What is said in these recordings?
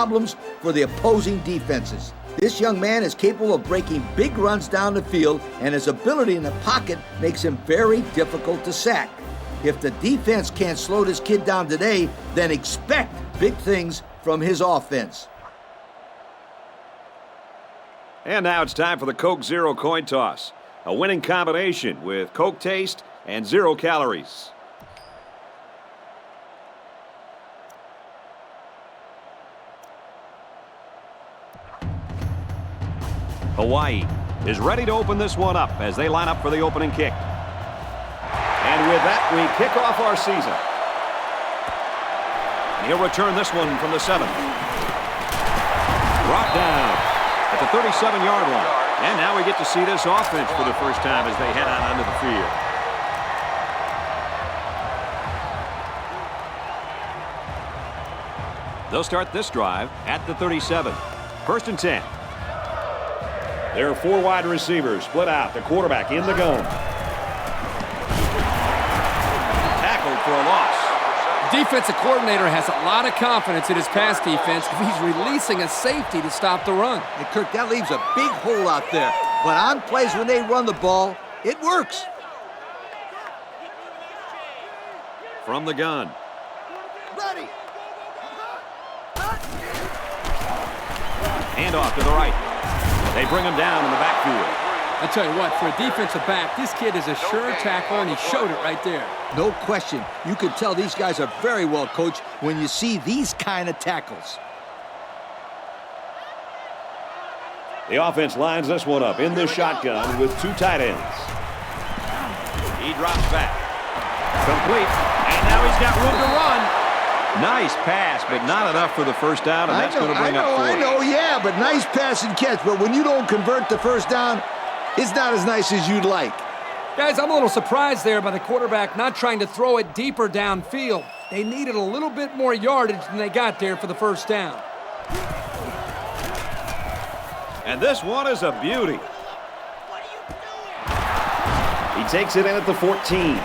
problems for the opposing defenses. This young man is capable of breaking big runs down the field, and his ability in the pocket makes him very difficult to sack. If the defense can't slow this kid down today, then expect big things from his offense. And now it's time for the Coke Zero coin toss. A winning combination with Coke taste and 0 calories. Hawaii is ready to open this one up as they line up for the opening kick. And with that, we kick off our season. And he'll return this one from the 7. Brought down at the 37-yard line. And now we get to see this offense for the first time as they head out onto the field. They'll start this drive at the 37. 1st and 10. There are 4 wide receivers split out. The quarterback in the gun. Tackled for a loss. Defensive coordinator has a lot of confidence in his pass defense if he's releasing a safety to stop the run. And Kirk, that leaves a big hole out there. But on plays when they run the ball, it works. From the gun. Ready. Hand off to the right. They bring him down in the backfield. I tell you what, for a defensive back, this kid is a sure tackler, and he showed it right there. No question. You can tell these guys are very well coached when you see these kind of tackles. The offense lines this one up in the shotgun with 2 tight ends. He drops back. Complete. And now he's got room to run. Nice pass, but not enough for the first down, and that's going to bring up 40. I know, yeah, but nice pass and catch. But when you don't convert the first down, it's not as nice as you'd like. Guys, I'm a little surprised there by the quarterback not trying to throw it deeper downfield. They needed a little bit more yardage than they got there for the first down. And this one is a beauty. He takes it in at the 14.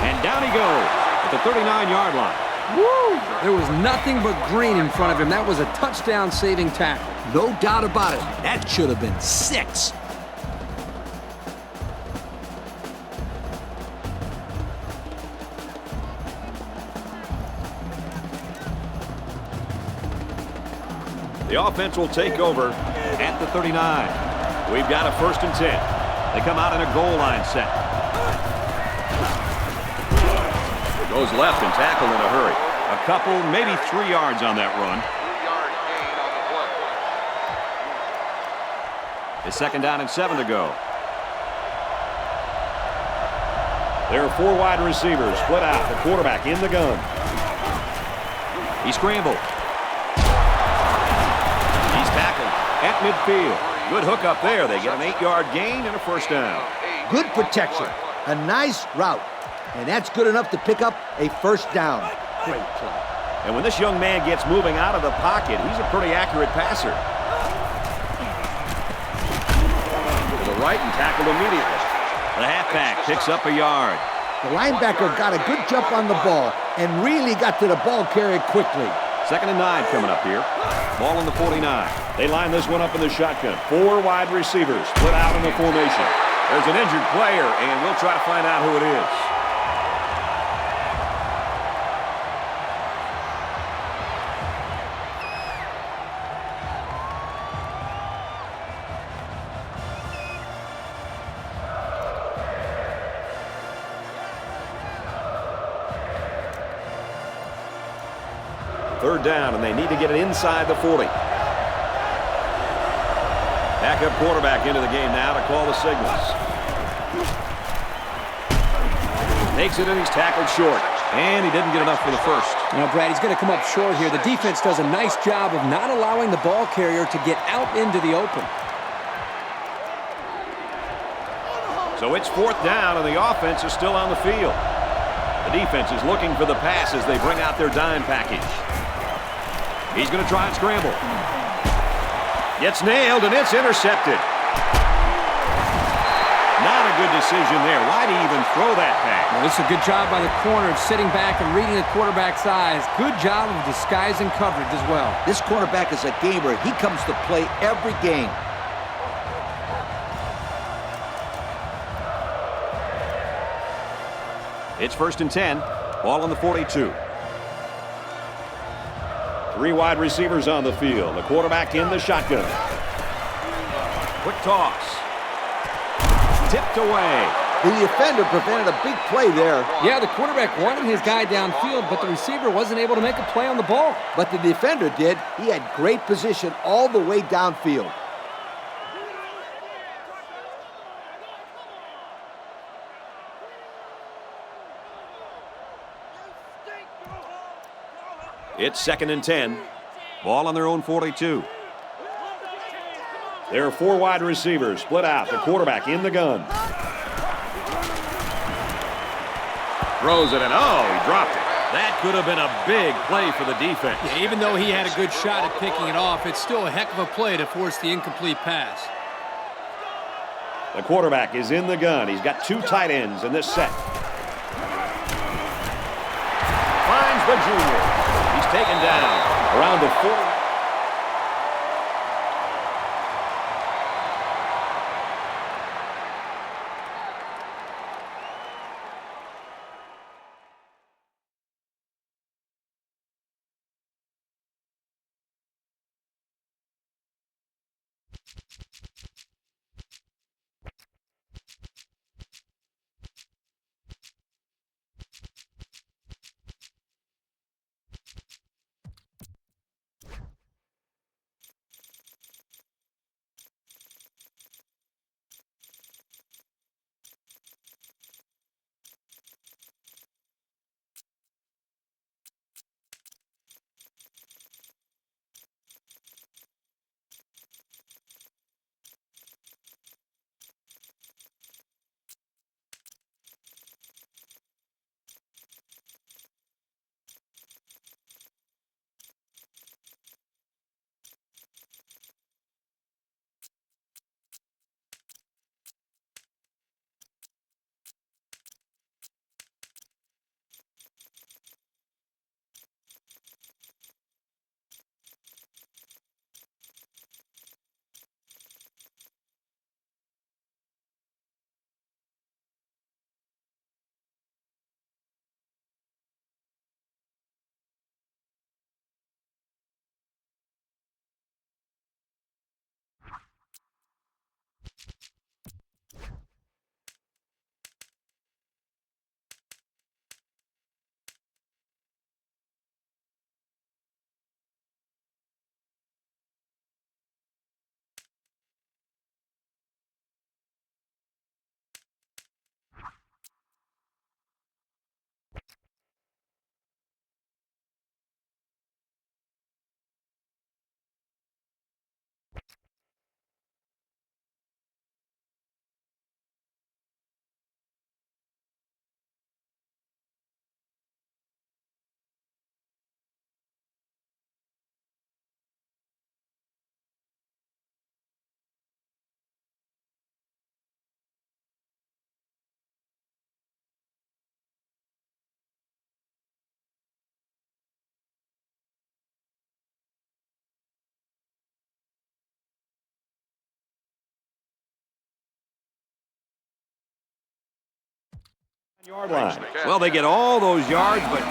And down he goes at the 39-yard line. Woo! There was nothing but green in front of him. That was a touchdown-saving tackle. No doubt about it. That should have been 6. The offense will take over at the 39. We've got a 1st and 10. They come out in a goal line set. Goes left and tackled in a hurry. A couple, maybe 3 yards on that run. It's 2nd down and 7 to go. There are 4 wide receivers split out. The quarterback in the gun. He scrambled. He's tackled at midfield. Good hook up there. They get an 8-yard gain and a 1st down. Good protection. A nice route. And that's good enough to pick up a 1st down. Great play. And when this young man gets moving out of the pocket, he's a pretty accurate passer. To the right and tackled immediately. The halfback picks up a yard. The linebacker got a good jump on the ball and really got to the ball carrier quickly. 2nd and 9 coming up here. Ball on the 49. They line this one up in the shotgun. 4 wide receivers split out in the formation. There's an injured player, and we'll try to find out who it is. Third down, and they need to get it inside the 40. Backup quarterback into the game now to call the signals. Takes it, and he's tackled short. And he didn't get enough for the 1st. You know, Brad, he's going to come up short here. The defense does a nice job of not allowing the ball carrier to get out into the open. So it's 4th down, and the offense is still on the field. The defense is looking for the pass as they bring out their dime package. He's going to try and scramble. Gets nailed, and it's intercepted. Not a good decision there. Why did he even throw that pass? Well, this is a good job by the corner of sitting back and reading the quarterback's eyes. Good job of disguising coverage as well. This quarterback is a gamer. He comes to play every game. It's 1st and 10. Ball on the 42. 3 wide receivers on the field. The quarterback in the shotgun. Quick toss. Tipped away. The defender prevented a big play there. Yeah, the quarterback wanted his guy downfield, but the receiver wasn't able to make a play on the ball. But the defender did. He had great position all the way downfield. It's 2nd and 10. Ball on their own 42. There are 4 wide receivers split out. The quarterback in the gun. Throws it, and oh, he dropped it. That could have been a big play for the defense. Yeah, even though he had a good shot at picking it off, it's still a heck of a play to force the incomplete pass. The quarterback is in the gun. He's got 2 tight ends in this set. Finds the junior. He's taken down around the 40. Yard line. Well, they get all those yards, but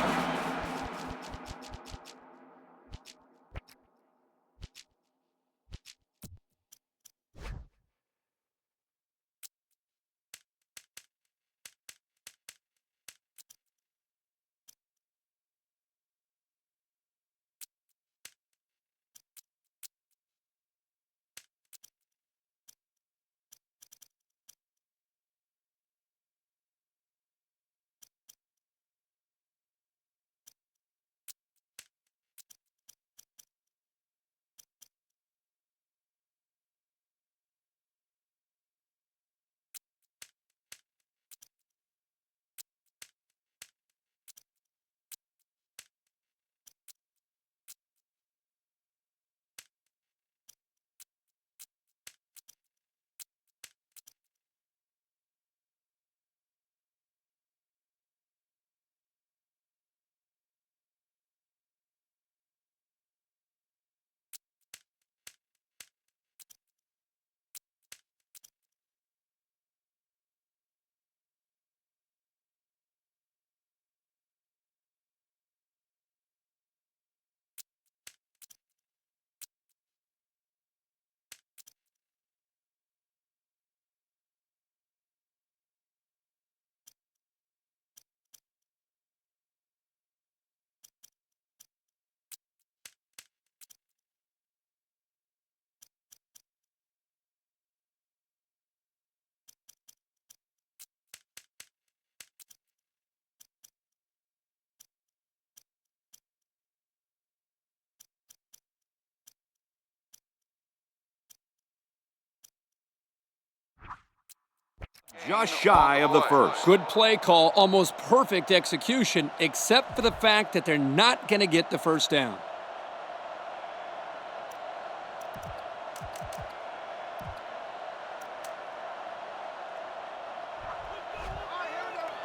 Just shy of the first. Good play call, almost perfect execution, except for the fact that they're not going to get the first down.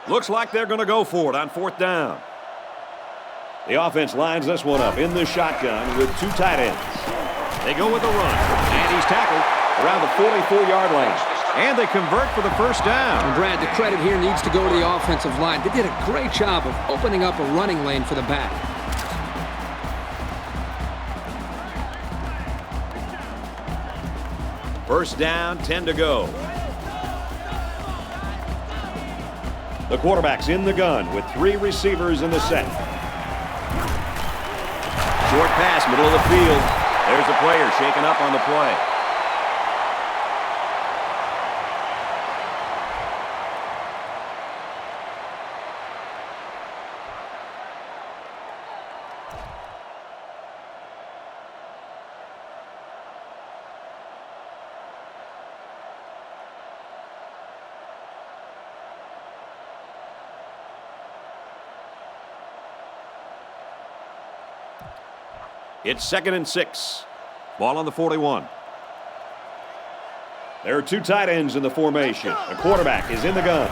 Looks like they're going to go for it on 4th down. The offense lines this one up in the shotgun with 2 tight ends. They go with the run, and he's tackled around the 44-yard line. And they convert for the first down. And Brad, the credit here needs to go to the offensive line. They did a great job of opening up a running lane for the back. First down, 10 to go. The quarterback's in the gun with 3 receivers in the set. Short pass, middle of the field. There's the player shaken up on the play. It's 2nd and 6. Ball on the 41. There are 2 tight ends in the formation. The quarterback is in the gun.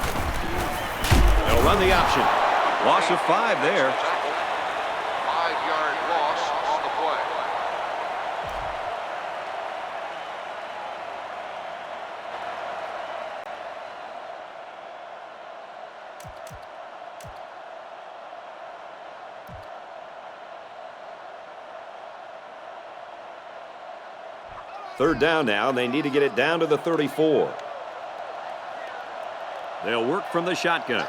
They'll run the option. Loss of 5 there. 5-yard loss on the play. Third down now, and they need to get it down to the 34. They'll work from the shotgun.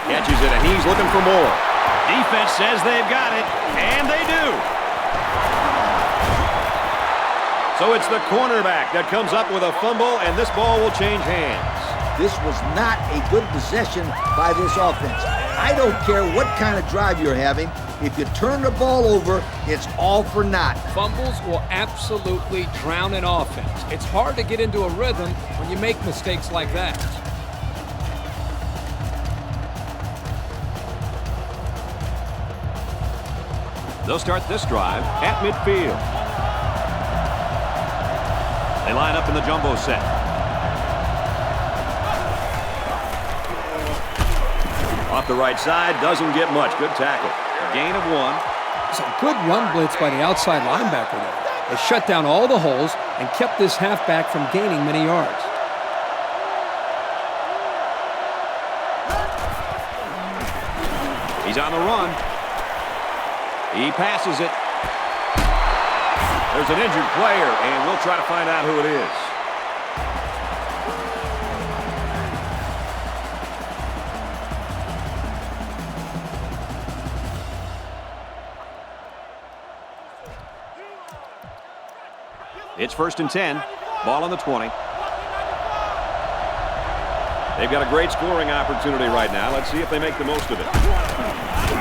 Catches it, and he's looking for more. Defense says they've got it, and they do. So it's the cornerback that comes up with a fumble, and this ball will change hands. This was not a good possession by this offense. I don't care what kind of drive you're having. If you turn the ball over, it's all for naught. Fumbles will absolutely drown an offense. It's hard to get into a rhythm when you make mistakes like that. They'll start this drive at midfield. They line up in the jumbo set. Off the right side, doesn't get much. Good tackle. A gain of 1. It's a good run blitz by the outside linebacker there. They shut down all the holes and kept this halfback from gaining many yards. He's on the run. He passes it. There's an injured player, and we'll try to find out who it is. It's 1st and 10. Ball on the 20. They've got a great scoring opportunity right now. Let's see if they make the most of it.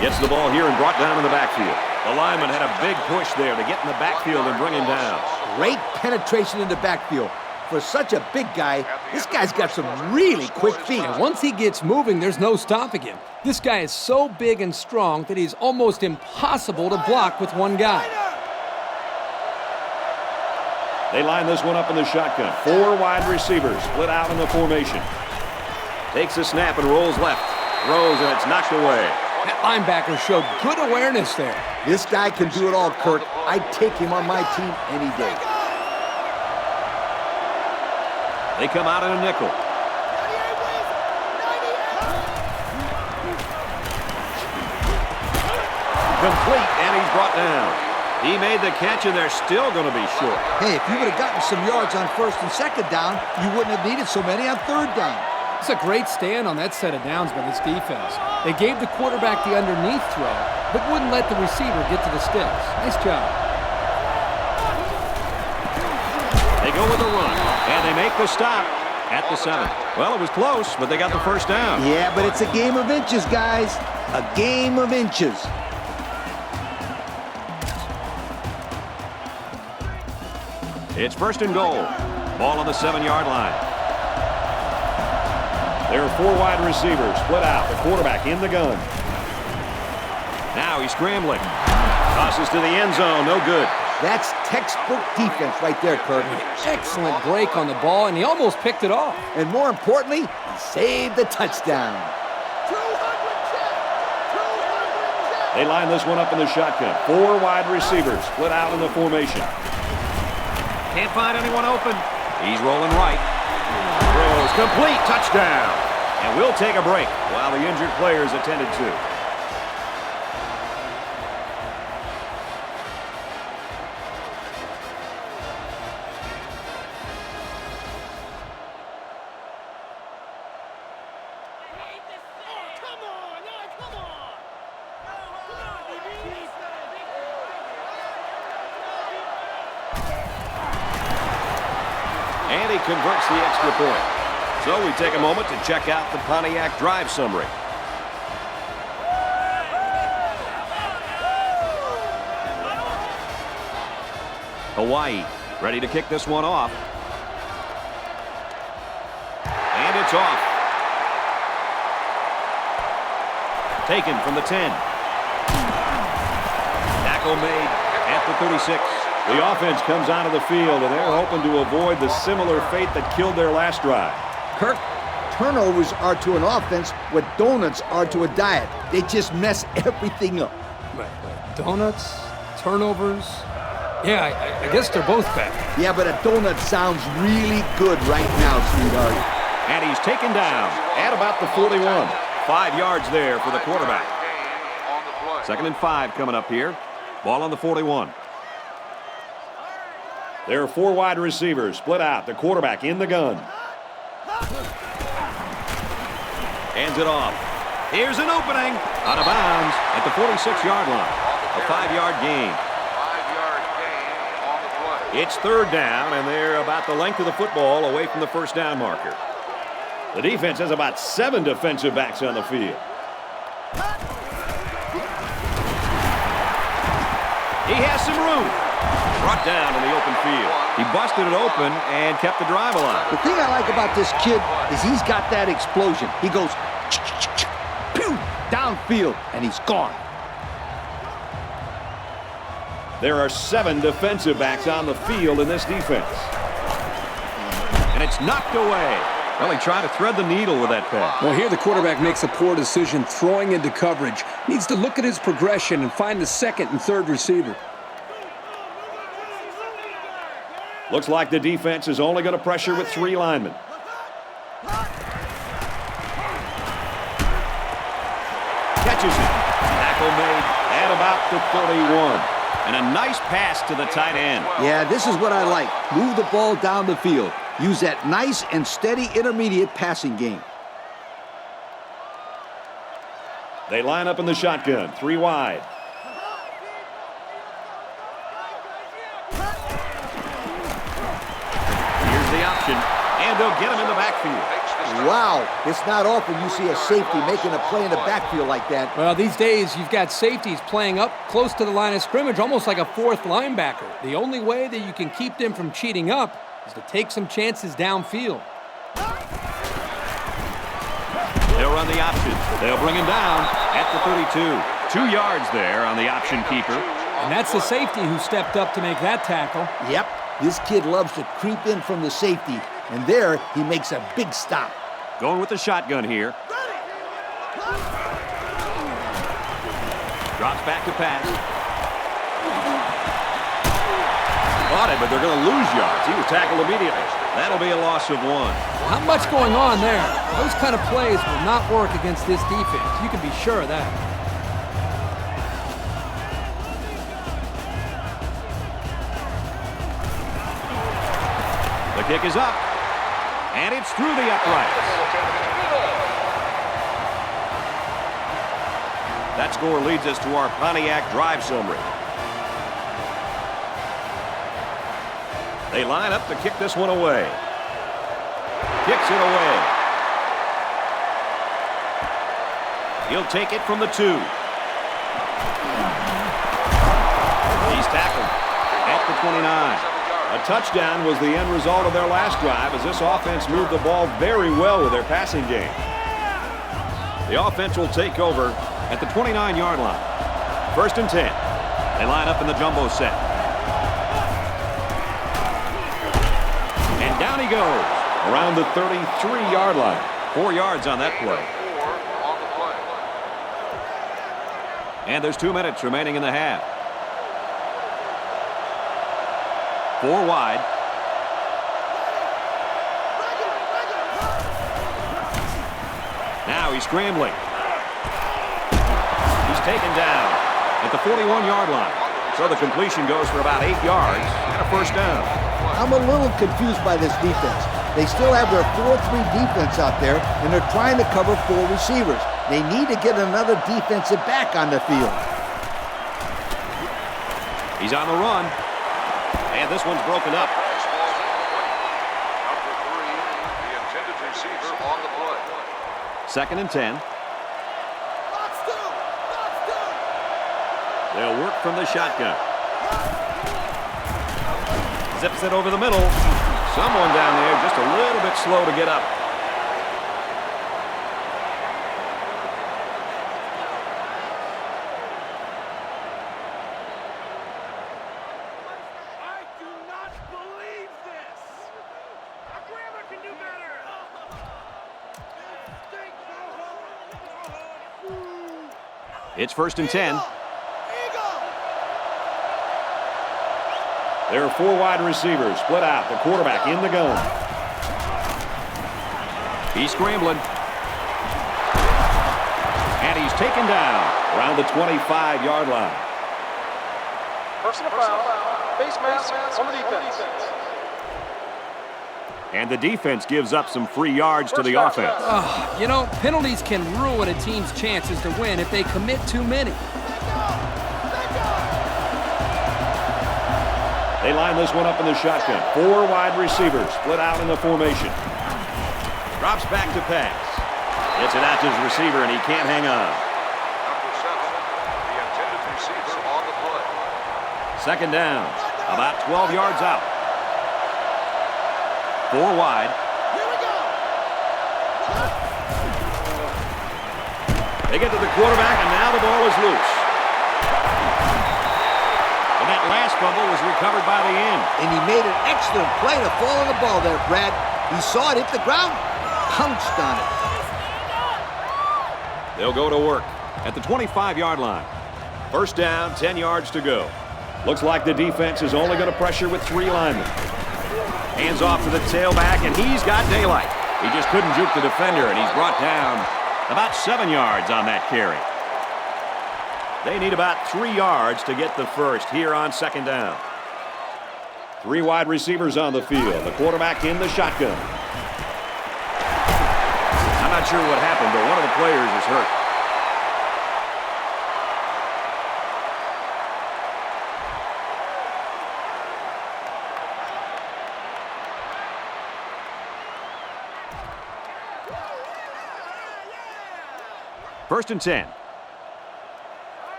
Gets the ball here and brought down in the backfield. The lineman had a big push there to get in the backfield and bring him down. Great penetration in the backfield. For such a big guy, this guy's got some really quick feet. And once he gets moving, there's no stopping him. This guy is so big and strong that he's almost impossible to block with one guy. They line this one up in the shotgun. 4 wide receivers split out in the formation. Takes a snap and rolls left. Throws, and it's knocked away. That linebacker showed good awareness there. This guy can do it all, Kirk. I'd take him on my team any day. They come out in a nickel. Complete, and he's brought down. He made the catch, and they're still going to be short. Hey, if you would have gotten some yards on 1st and 2nd down, you wouldn't have needed so many on 3rd down. It's a great stand on that set of downs by this defense. They gave the quarterback the underneath throw, but wouldn't let the receiver get to the sticks. Nice job. They go with the run, and they make the stop at the 7. Well, it was close, but they got the first down. Yeah, but it's a game of inches, guys. A game of inches. It's first and goal. Ball on the 7-yard line. There are 4 wide receivers split out. The quarterback in the gun. Now he's scrambling. Tosses to the end zone. No good. That's textbook defense right there, Kirk. Excellent break on the ball, and he almost picked it off. And more importantly, he saved the touchdown. They line this one up in the shotgun. 4 wide receivers split out in the formation. Can't find anyone open. He's rolling right. Throws complete. Touchdown. And we'll take a break while the injured players attended to. And he converts the extra point. So we take a moment to check out the Pontiac drive summary. Hawaii ready to kick this one off. And it's off. Taken from the 10. Tackle made at the 36. The offense comes out of the field, and they're hoping to avoid the similar fate that killed their last drive. Kirk, turnovers are to an offense what donuts are to a diet. They just mess everything up. Right. Donuts, turnovers. Yeah, I guess they're both bad. Yeah, but a donut sounds really good right now, sweetheart. And he's taken down at about the 41. 5 yards there for the quarterback. 2nd and 5 coming up here. Ball on the 41. There are 4 wide receivers split out. The quarterback in the gun. Hands it off. Here's an opening. Out of bounds at the 46-yard line. A 5-yard gain. 5-yard gain on the play. It's 3rd down, and they're about the length of the football away from the first down marker. The defense has about 7 defensive backs on the field. He has some room. Brought down in the open field. He busted it open and kept the drive alive. The thing I like about this kid is he's got that explosion. He goes, pew, downfield, and he's gone. There are 7 defensive backs on the field in this defense. And it's knocked away. Well, he tried to thread the needle with that pass. Well, here the quarterback makes a poor decision throwing into coverage. Needs to look at his progression and find the 2nd and 3rd receiver. Looks like the defense is only going to pressure with 3 linemen. Catches it. Tackle made at about the 31. And a nice pass to the tight end. Yeah, this is what I like. Move the ball down the field. Use that nice and steady intermediate passing game. They line up in the shotgun, 3 wide. Here's the option, and they'll get him in the backfield. Wow, it's not often you see a safety making a play in the backfield like that. Well, these days you've got safeties playing up close to the line of scrimmage, almost like a 4th linebacker. The only way that you can keep them from cheating up is to take some chances downfield. They'll run the option. They'll bring him down at the 32. 2 yards there on the option keeper. And that's the safety who stepped up to make that tackle. Yep, this kid loves to creep in from the safety, and there he makes a big stop. Going with the shotgun here. Drops back to pass. Caught it, but they're going to lose yards. He was tackled immediately. That'll be a loss of 1. Not much going on there. Those kind of plays will not work against this defense. You can be sure of that. The kick is up. And it's through the uprights. That score leads us to our Pontiac drive summary. They line up to kick this one away. Kicks it away. He'll take it from the 2. He's tackled at the 29. A touchdown was the end result of their last drive as this offense moved the ball very well with their passing game. The offense will take over at the 29-yard line. 1st and 10. They line up in the jumbo set. And down he goes around the 33-yard line. 4 yards on that play. And there's 2 minutes remaining in the half. 4 wide. Now he's scrambling. He's taken down at the 41-yard line. So the completion goes for about 8 yards and a 1st down. I'm a little confused by this defense. They still have their 4-3 defense out there, and they're trying to cover 4 receivers. They need to get another defensive back on the field. He's on the run. And this one's broken up. Number 3, the intended receiver on the play. 2nd and 10. They'll work from the shotgun. Zips it over the middle. Someone down there just a little bit slow to get up. I do not believe this. Grandma can do better. It's 1st and 10. There are 4 wide receivers split out. The quarterback in the gun. He's scrambling. And he's taken down around the 25-yard line. Personal foul. Face mask on the defense. And the defense gives up some free yards to the offense. You know, penalties can ruin a team's chances to win if they commit too many. They line this one up in the shotgun. 4 wide receivers split out in the formation. Drops back to pass. Gets it out to his receiver, and he can't hang on. Number 7, the intended receiver on the play. 2nd down, about 12 yards out. 4 wide. They get to the quarterback, and now the ball is loose. And that last fumble was recovered by the end. And he made an excellent play to fall on the ball there, Brad. He saw it hit the ground, pounced on it. They'll go to work at the 25-yard line. 1st down, 10 yards to go. Looks like the defense is only going to pressure with 3 linemen. Hands off to the tailback, and he's got daylight. He just couldn't juke the defender, and he's brought down about 7 yards on that carry. They need about 3 yards to get the first here on 2nd down. 3 wide receivers on the field. The quarterback in the shotgun. I'm not sure what happened, but one of the players is hurt. First and 10.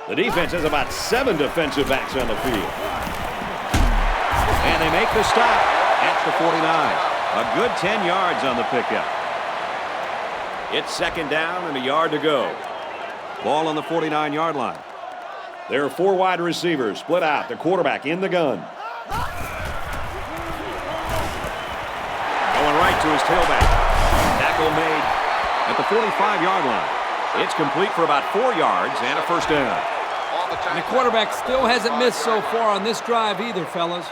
The defense has about 7 defensive backs on the field. And they make the stop at the 49. A good 10 yards on the pickup. It's 2nd down and a yard to go. Ball on the 49-yard line. There are 4 wide receivers split out. The quarterback in the gun. Going right to his tailback. Tackle made at the 45-yard line. It's complete for about 4 yards and a 1st down. And the quarterback still hasn't missed so far on this drive either, fellas.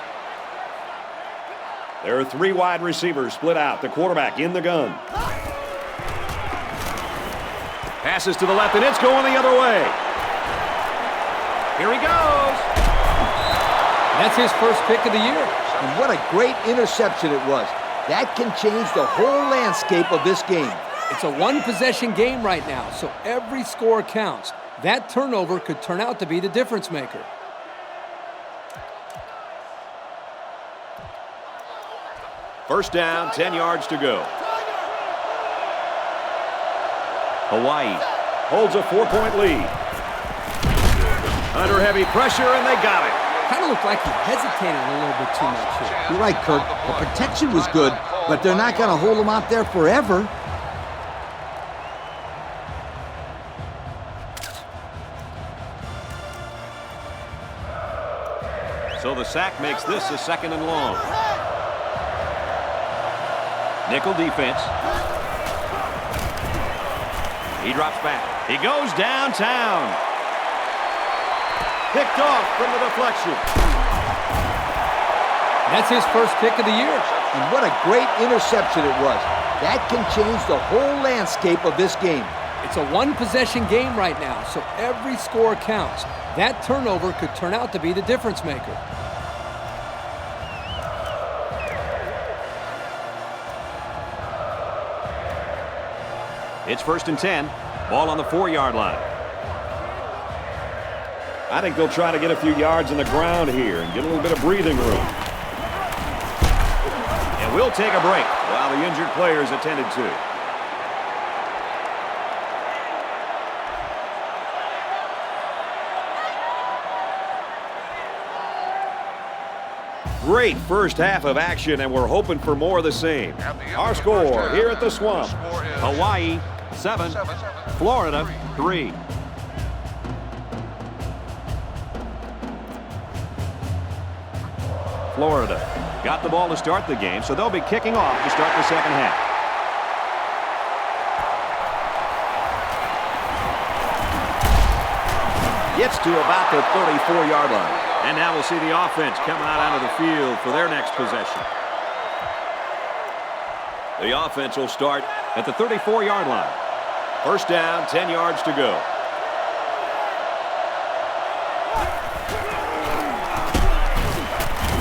There are 3 wide receivers split out. The quarterback in the gun. Passes to the left, and it's going the other way. Here he goes. That's his first pick of the year. And what a great interception it was. That can change the whole landscape of this game. It's a 1-possession game right now, so every score counts. That turnover could turn out to be the difference maker. First down, 10 yards to go. Hawaii holds a 4-point lead. Under heavy pressure, and they got it. Kind of looked like he hesitated a little bit too much here. You're right, Kurt. The protection was good, but they're not going to hold him out there forever. So the sack makes this a 2nd and long. Nickel defense. He drops back. He goes downtown. Picked off from the deflection. That's his first pick of the year. And what a great interception it was. That can change the whole landscape of this game. It's a one-possession game right now, so every score counts. That turnover could turn out to be the difference maker. It's 1st and 10. Ball on the 4-yard line. I think they'll try to get a few yards on the ground here and get a little bit of breathing room. And we'll take a break while the injured players attended to. Great first half of action, and we're hoping for more of the same. Our score here at the Swamp: Hawaii 7, Florida 3. Florida got the ball to start the game, so they'll be kicking off to start the second half. Gets to about the 34-yard line. And now we'll see the offense coming out onto the field for their next possession. The offense will start at the 34-yard line. First down, 10 yards to go.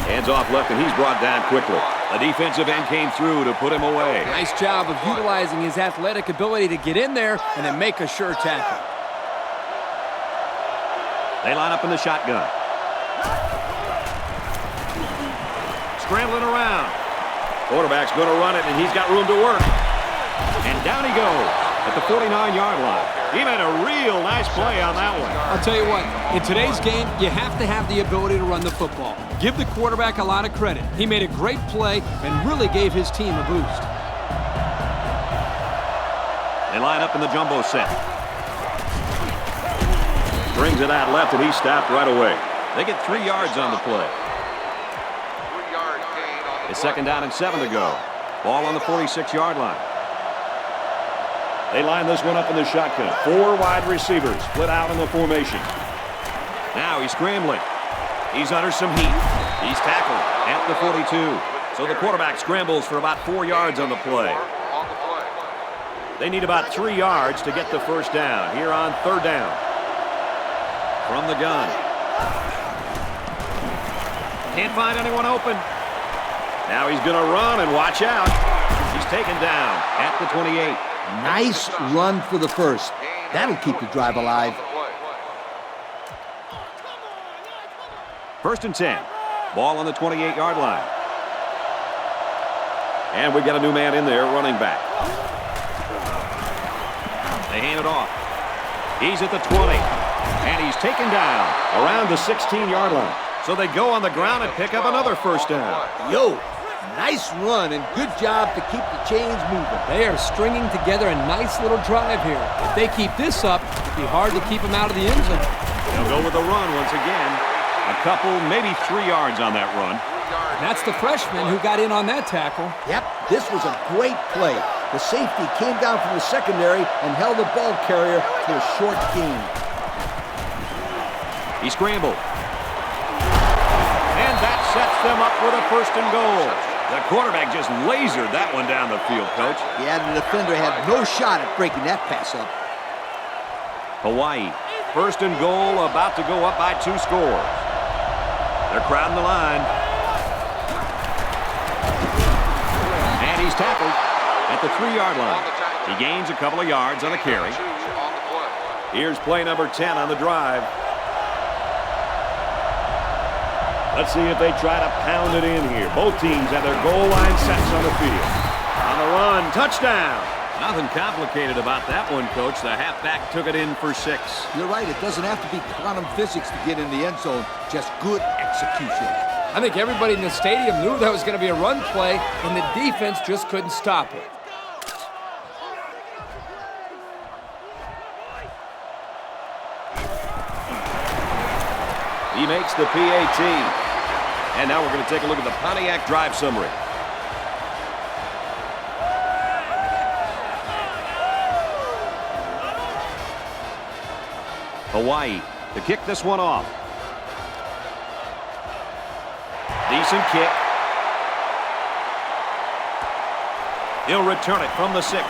Hands off left, and he's brought down quickly. A defensive end came through to put him away. Nice job of utilizing his athletic ability to get in there and then make a sure tackle. They line up in the shotgun. Scrambling around. Quarterback's going to run it, and he's got room to work. And down he goes at the 49-yard line. He made a real nice play on that one. I'll tell you what, in today's game, you have to have the ability to run the football. Give the quarterback a lot of credit. He made a great play and really gave his team a boost. They line up in the jumbo set. Brings it out left, and he's stopped right away. They get 3 yards on the play. It's 2nd down and 7 to go. Ball on the 46-yard line. They line this one up in the shotgun. 4 wide receivers split out in the formation. Now he's scrambling. He's under some heat. He's tackled at the 42. So the quarterback scrambles for about 4 yards on the play. They need about 3 yards to get the first down here on 3rd down. From the gun. Can't find anyone open. Now he's going to run, and watch out. He's taken down at the 28. Nice run for the first. That'll keep the drive alive. 1st and 10. Ball on the 28-yard line. And we've got a new man in there, running back. They hand it off. He's at the 20. And he's taken down around the 16-yard line. So they go on the ground and pick up another first down. Yo, nice run and good job to keep the chains moving. They are stringing together a nice little drive here. If they keep this up, it'll be hard to keep them out of the end zone. They'll go with the run once again. A couple, maybe 3 yards on that run. And that's the freshman who got in on that tackle. Yep, this was a great play. The safety came down from the secondary and held the ball carrier to a short gain. He scrambled. And that sets them up with a 1st and goal. The quarterback just lasered that one down the field, Coach. Yeah, the defender had no shot at breaking that pass up. Hawaii, 1st and goal, about to go up by 2 scores. They're crowding the line. And he's tackled at the 3-yard line. He gains a couple of yards on the carry. Here's play number 10 on the drive. Let's see if they try to pound it in here. Both teams have their goal line sets on the field. On the run, touchdown. Nothing complicated about that one, Coach. The halfback took it in for 6. You're right, it doesn't have to be quantum physics to get in the end zone, just good execution. I think everybody in the stadium knew that was going to be a run play, and the defense just couldn't stop it. He makes the PAT. And now we're going to take a look at the Pontiac drive summary. Hawaii to kick this one off. Decent kick. He'll return it from the 6.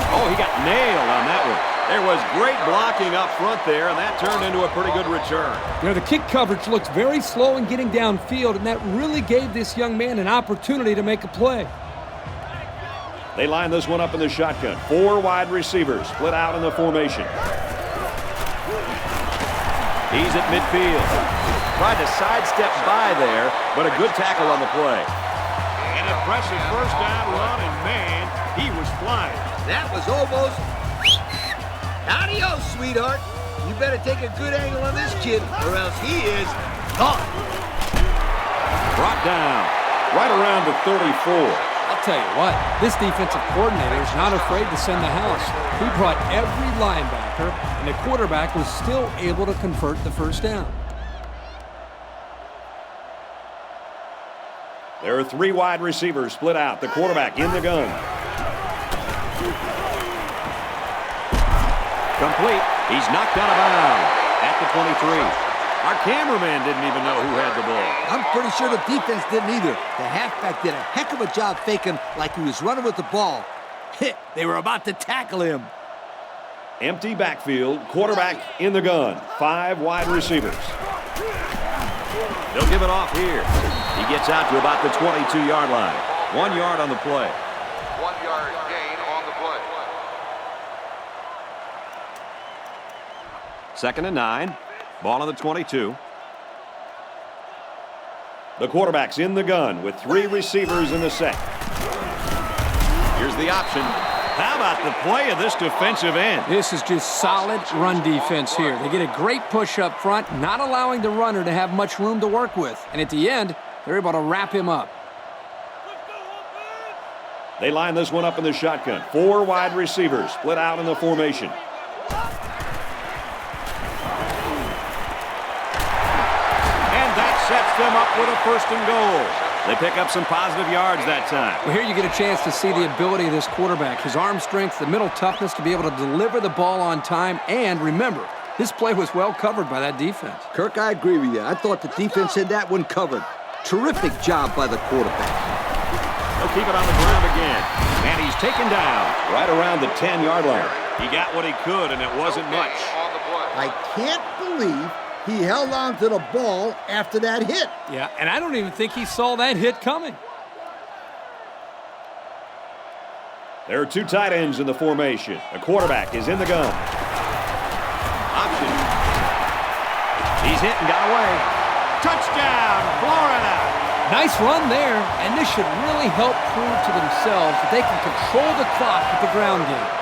Oh, he got nailed on that one. There was great blocking up front there, and that turned into a pretty good return. You know, the kick coverage looks very slow in getting downfield, and that really gave this young man an opportunity to make a play. They line this one up in the shotgun. 4 wide receivers split out in the formation. He's at midfield. Tried to sidestep by there, but a good tackle on the play. An impressive first down run, and man, he was flying. That was almost... Adios, sweetheart. You better take a good angle on this kid, or else he is gone. Brought down right around the 34. I'll tell you what, this defensive coordinator is not afraid to send the house. He brought every linebacker, and the quarterback was still able to convert the first down. There are 3 wide receivers split out. The quarterback in the gun. Complete. He's knocked out of bounds at the 23. Our cameraman didn't even know who had the ball. I'm pretty sure the defense didn't either. The halfback did a heck of a job faking like he was running with the ball. They were about to tackle him. Empty backfield, quarterback in the gun. 5 wide receivers. They'll give it off here. He gets out to about the 22-yard line. 1 yard on the play. 1 yard gain on the play. 2nd and 9. Ball on the 22. The quarterback's in the gun with 3 receivers in the set. Here's the option. How about the play of this defensive end? This is just solid run defense here. They get a great push up front, not allowing the runner to have much room to work with. And at the end, they're able to wrap him up. They line this one up in the shotgun. 4 wide receivers split out in the formation. Sets them up with a 1st and goal. They pick up some positive yards that time. Well, here you get a chance to see the ability of this quarterback. His arm strength, the mental toughness to be able to deliver the ball on time. And remember, this play was well covered by that defense. Kirk, I agree with you. I thought the defense had that one covered. Terrific job by the quarterback. They'll keep it on the ground again. And he's taken down right around the 10-yard line. He got what he could, and it wasn't much. I can't believe he held on to the ball after that hit. Yeah, and I don't even think he saw that hit coming. There are 2 tight ends in the formation. The quarterback is in the gun. Option. He's hit and got away. Touchdown, Florida! Nice run there, and this should really help prove to themselves that they can control the clock with the ground game.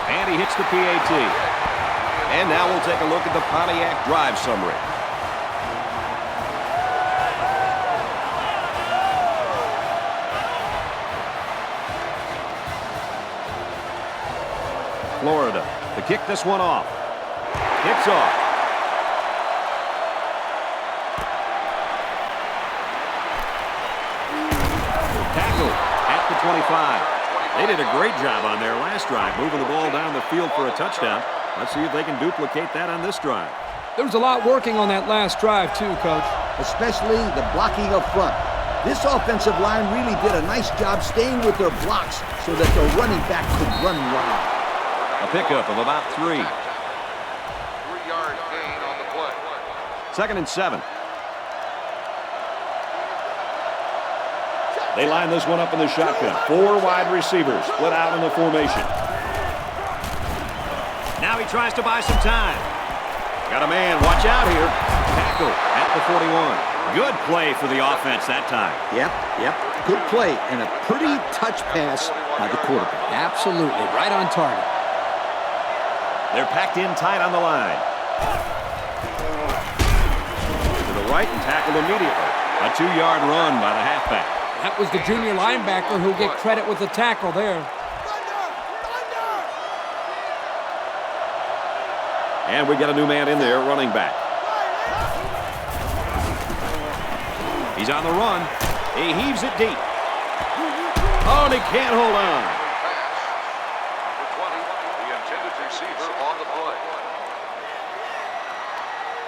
And he hits the PAT. And now we'll take a look at the Pontiac drive summary. Florida to kick this one off. Kicks off. Tackled at the 25. They did a great job on their last drive, moving the ball down the field for a touchdown. Let's see if they can duplicate that on this drive. There was a lot working on that last drive, too, Coach. Especially the blocking up front. This offensive line really did a nice job staying with their blocks so that their running back could run wild. A pickup of about 3. 3-yard gain on the play. 2nd and 7. They line this one up in the shotgun. 4 wide receivers split out in the formation. Now he tries to buy some time. Got a man. Watch out here. Tackle at the 41. Good play for the offense that time. Yep. Good play and a pretty touch pass by the quarterback. Absolutely, right on target. They're packed in tight on the line. To the right and tackled immediately. A 2-yard run by the halfback. That was the junior linebacker who'll get credit with the tackle there. And we got a new man in there, running back. He's on the run. He heaves it deep. Oh, and he can't hold on. Number 20, the intended receiver on the play.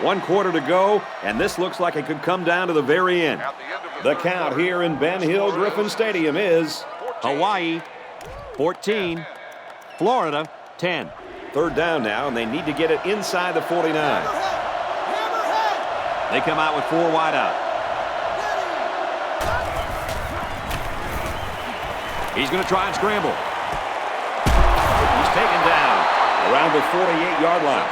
1 quarter to go, and this looks like it could come down to the very end. At the end of The count here in Ben Hill Griffin Stadium is Hawaii 14, Florida 10. 3rd down now, and they need to get it inside the 49. They come out with 4 wide out. He's going to try and scramble. He's taken down around the 48-yard line.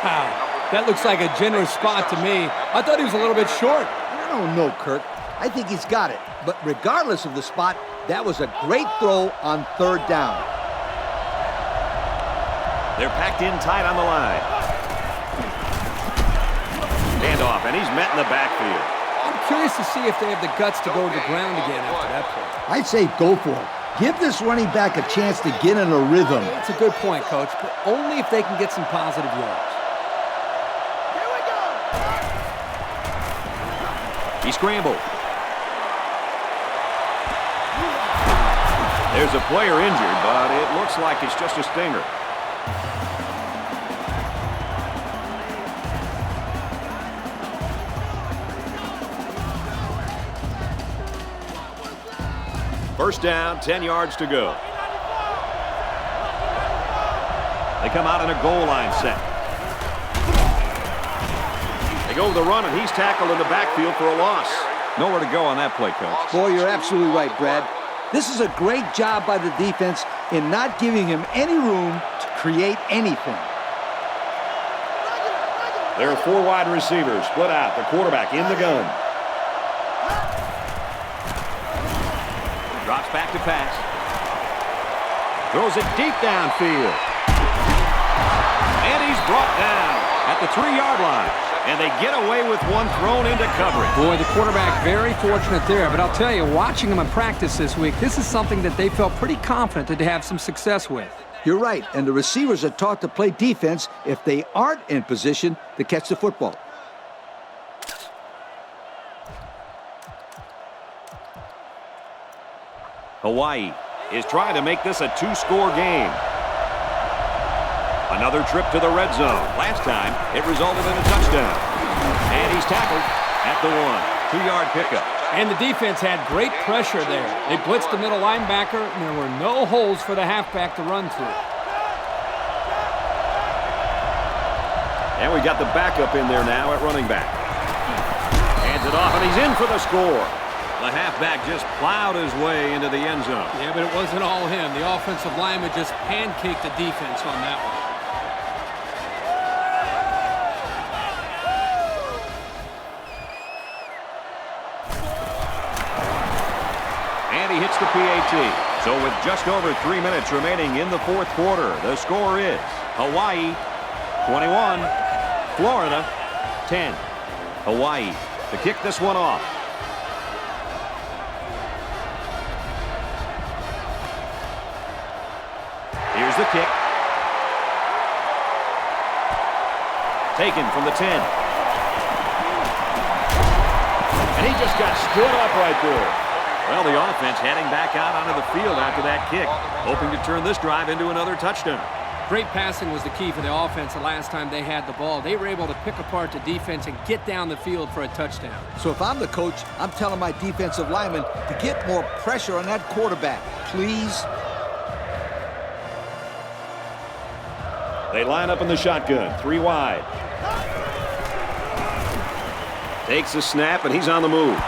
Wow, that looks like a generous spot to me. I thought he was a little bit short. I don't know, Kirk. I think he's got it. But regardless of the spot, that was a great throw on 3rd down. They're packed in tight on the line. Handoff, and he's met in the backfield. I'm curious to see if they have the guts to go to the ground again after that play. I'd say go for it. Give this running back a chance to get in a rhythm. That's a good point, Coach, but only if they can get some positive yards. He scrambled. There's a player injured, but it looks like it's just a stinger. First down, 10 yards to go. They come out in a goal line set. They go with the run, and he's tackled in the backfield for a loss. Nowhere to go on that play, Coach. Boy, you're absolutely right, Brad. This is a great job by the defense in not giving him any room to create anything. There are 4 wide receivers split out. The quarterback in the gun. Drops back to pass. Throws it deep downfield. And he's brought down at the 3-yard line. And they get away with one thrown into coverage. Boy, the quarterback very fortunate there. But I'll tell you, watching him in practice this week, this is something that they felt pretty confident that they have some success with. You're right, and the receivers are taught to play defense if they aren't in position to catch the football. Hawaii is trying to make this a 2-score game. Another trip to the red zone. Last time, it resulted in a touchdown. And he's tackled at the 1. 2-yard pickup. And the defense had great pressure there. They blitzed the middle linebacker, and there were no holes for the halfback to run through. And we got the backup in there now at running back. Hands it off, and he's in for the score. The halfback just plowed his way into the end zone. Yeah, but it wasn't all him. The offensive lineman just pancaked the defense on that one. And he hits the PAT. So with just over 3 minutes remaining in the 4th quarter, the score is Hawaii 21, Florida 10. Hawaii to kick this one off. Here's the kick. Taken from the 10. And he just got stood up right there. Well, the offense heading back out onto the field after that kick, hoping to turn this drive into another touchdown. Great passing was the key for the offense the last time they had the ball. They were able to pick apart the defense and get down the field for a touchdown. So if I'm the coach, I'm telling my defensive linemen to get more pressure on that quarterback, please. They line up in the shotgun, 3 wide. Takes the snap, and he's on the move.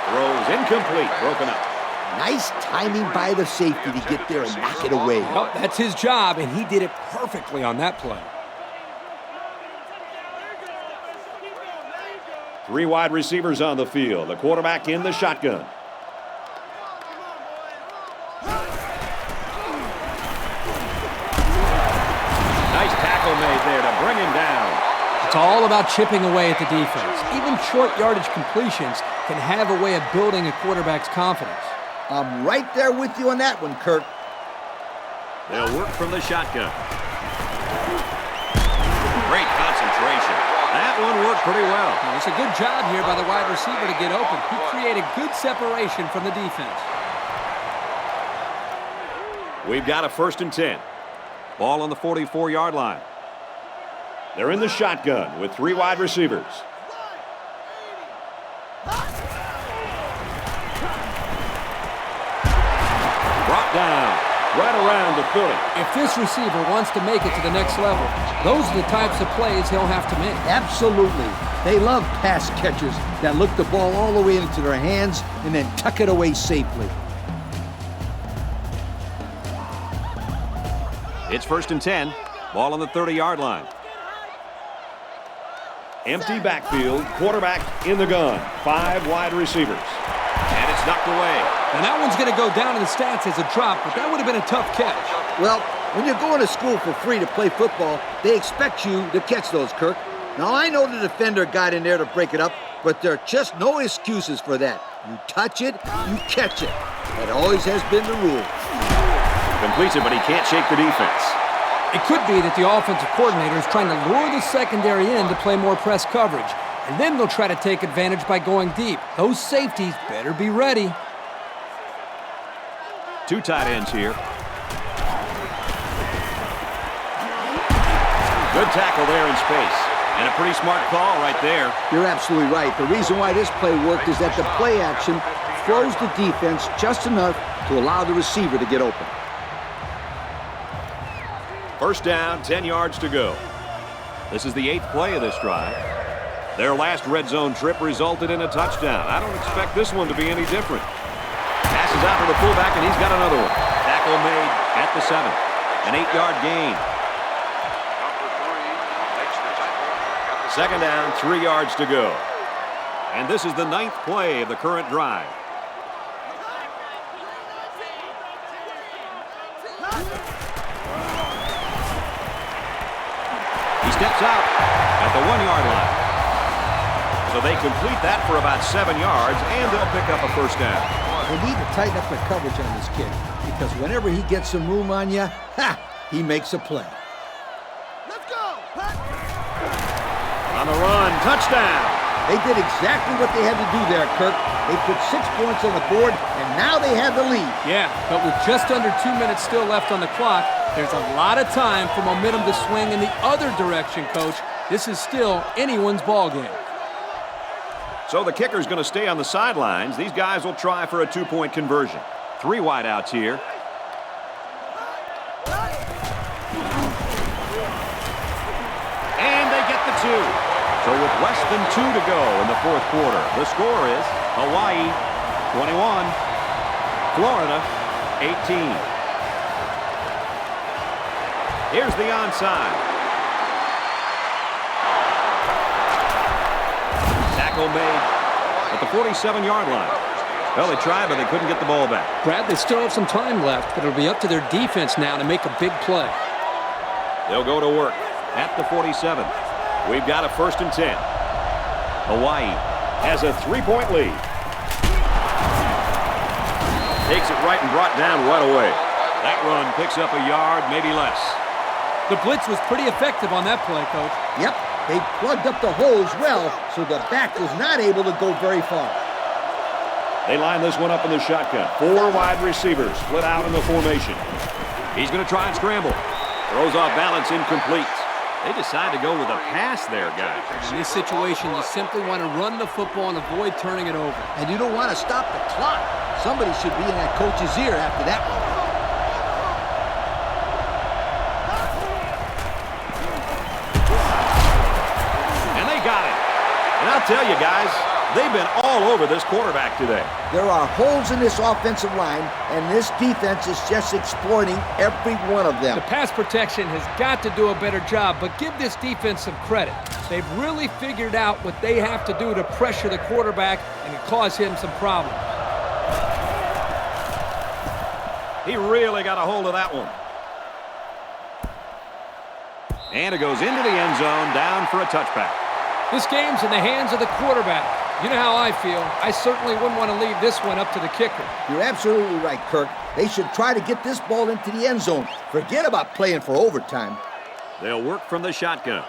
Throws incomplete, broken up. Nice timing by the safety to get there and knock it away. Well, that's his job, and he did it perfectly on that play. 3 wide receivers on the field. The quarterback in the shotgun. Nice tackle made there to bring him down. It's all about chipping away at the defense. Even short yardage completions can have a way of building a quarterback's confidence. I'm right there with you on that one, Kirk. They'll work from the shotgun. Great concentration. That one worked pretty well. Well, it's a good job here by the wide receiver to get open. He created good separation from the defense. We've got a 1st and 10. Ball on the 44-yard line. They're in the shotgun with 3 wide receivers. Brought down right around the 30. If this receiver wants to make it to the next level, those are the types of plays he'll have to make. Absolutely. They love pass catchers that look the ball all the way into their hands and then tuck it away safely. It's 1st and 10. Ball on the 30-yard line. Empty backfield. Quarterback in the gun. 5 wide receivers. And it's knocked away. And that one's going to go down in the stats as a drop, but that would have been a tough catch. Well, when you're going to school for free to play football, they expect you to catch those, Kirk. Now, I know the defender got in there to break it up, but there are just no excuses for that. You touch it, you catch it. That always has been the rule. Completes it, but he can't shake the defense. It could be that the offensive coordinator is trying to lure the secondary in to play more press coverage, and then they'll try to take advantage by going deep. Those safeties better be ready. 2 tight ends here. Good tackle there in space. And a pretty smart call right there. You're absolutely right. The reason why this play worked is that the play action froze the defense just enough to allow the receiver to get open. 1st down, 10 yards to go. This is the 8th play of this drive. Their last red zone trip resulted in a touchdown. I don't expect this one to be any different. Passes out to the fullback, and he's got another one. Tackle made at the 7. An 8-yard gain. Second down, 3 yards to go. And this is the 9th play of the current drive. He steps out at the 1-yard line. So they complete that for about 7 yards, and they'll pick up a 1st down. They need to tighten up the coverage on this kid, because whenever he gets some room on you, he makes a play. Let's go! On the run, touchdown. They did exactly what they had to do there, Kirk. They put 6 points on the board, and now they have the lead. Yeah, but with just under 2 minutes still left on the clock, there's a lot of time for momentum to swing in the other direction, Coach. This is still anyone's ball game. So the kicker's going to stay on the sidelines. These guys will try for a 2-point conversion. 3 wideouts here. And they get the 2. So with less than 2 to go in the 4th quarter, the score is Hawaii 21, Florida 18. Here's the onside. Tackle made at the 47-yard line. Well, they tried, but they couldn't get the ball back. Brad, they still have some time left, but it'll be up to their defense now to make a big play. They'll go to work at the 47. We've got a 1st and 10. Hawaii has a 3-point lead. Takes it right and brought down right away. That run picks up a yard, maybe less. The blitz was pretty effective on that play, Coach. Yep, they plugged up the holes well, so the back was not able to go very far. They line this one up in the shotgun. 4 wide receivers split out in the formation. He's going to try and scramble. Throws off balance, incomplete. They decide to go with a pass there, guys. In this situation, you simply want to run the football and avoid turning it over. And you don't want to stop the clock. Somebody should be in that coach's ear after that one. And they got it. And I'll tell you, guys, they've been all over this quarterback today. There are holes in this offensive line, and this defense is just exploiting every one of them. The pass protection has got to do a better job, but give this defense some credit. They've really figured out what they have to do to pressure the quarterback and cause him some problems. He really got a hold of that one. And it goes into the end zone, down for a touchback. This game's in the hands of the quarterback. You know how I feel. I certainly wouldn't want to leave this one up to the kicker. You're absolutely right, Kirk. They should try to get this ball into the end zone. Forget about playing for overtime. They'll work from the shotgun.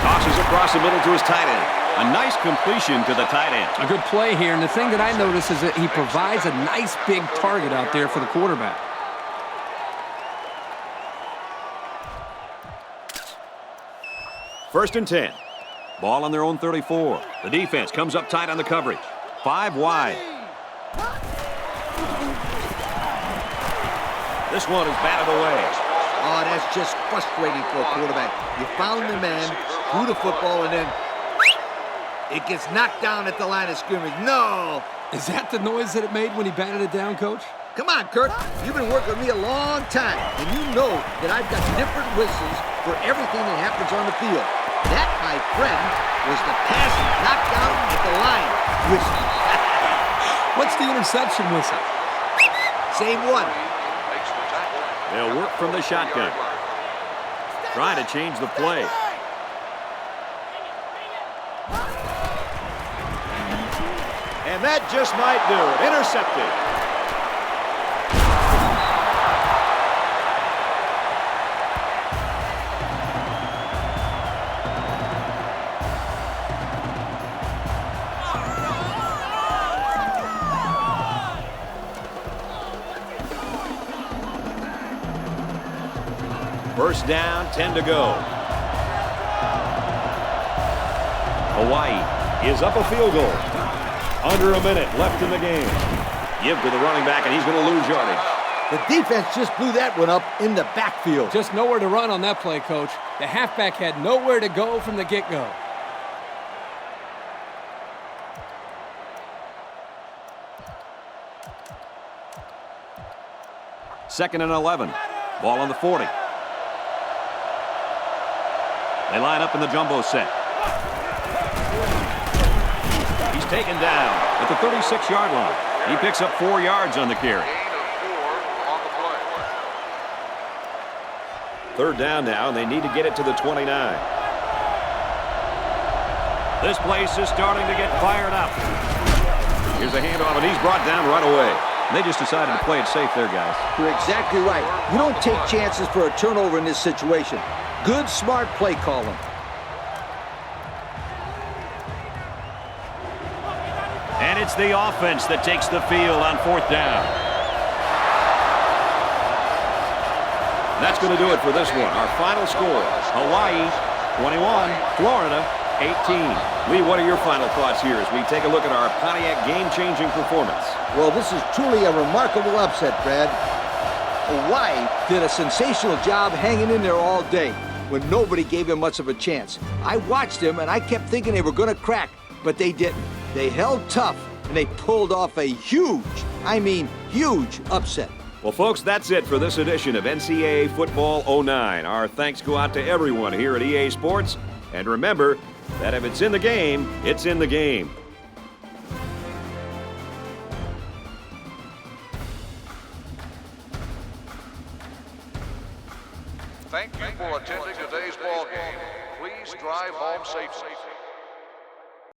Tosses across the middle to his tight end. A nice completion to the tight end. A good play here, and the thing that I notice is that he provides a nice big target out there for the quarterback. First and 10. Ball on their own 34. The defense comes up tight on the coverage. 5 wide. This one is batted away. Oh, that's just frustrating for a quarterback. You found the man, threw the football, and then it gets knocked down at the line of scrimmage. No! Is that the noise that it made when he batted it down, Coach? Come on, Kirk. You've been working with me a long time, and you know that I've got different whistles for everything that happens on the field. That, my friend, was the pass knocked down at the line whistle. What's the interception whistle? Same one. They'll work from the shotgun. Trying to change the play. And that just might do it. Intercepted. First down, 10 to go. Hawaii is up a field goal. Under a minute left in the game. Give to the running back, and he's going to lose yardage. The defense just blew that one up in the backfield. Just nowhere to run on that play, Coach. The halfback had nowhere to go from the get-go. Second and 11. Ball on the 40. They line up in the jumbo set. He's taken down at the 36-yard line. He picks up 4 yards on the carry. Third down now, and they need to get it to the 29. This place is starting to get fired up. Here's a handoff, and he's brought down right away. They just decided to play it safe there, guys. You're exactly right. You don't take chances for a turnover in this situation. Good, smart play calling. And it's the offense that takes the field on fourth down. That's going to do it for this one. Our final score, Hawaii 21, Florida 18. Lee, what are your final thoughts here as we take a look at our Pontiac game-changing performance? Well, this is truly a remarkable upset, Brad. Hawaii did a sensational job hanging in there all day when nobody gave him much of a chance. I watched them, and I kept thinking they were going to crack, but they didn't. They held tough, and they pulled off a huge upset. Well, folks, that's it for this edition of NCAA Football 09. Our thanks go out to everyone here at EA Sports. And remember that if it's in the game, it's in the game. Thank you for attending today's ball game. Please drive home safely.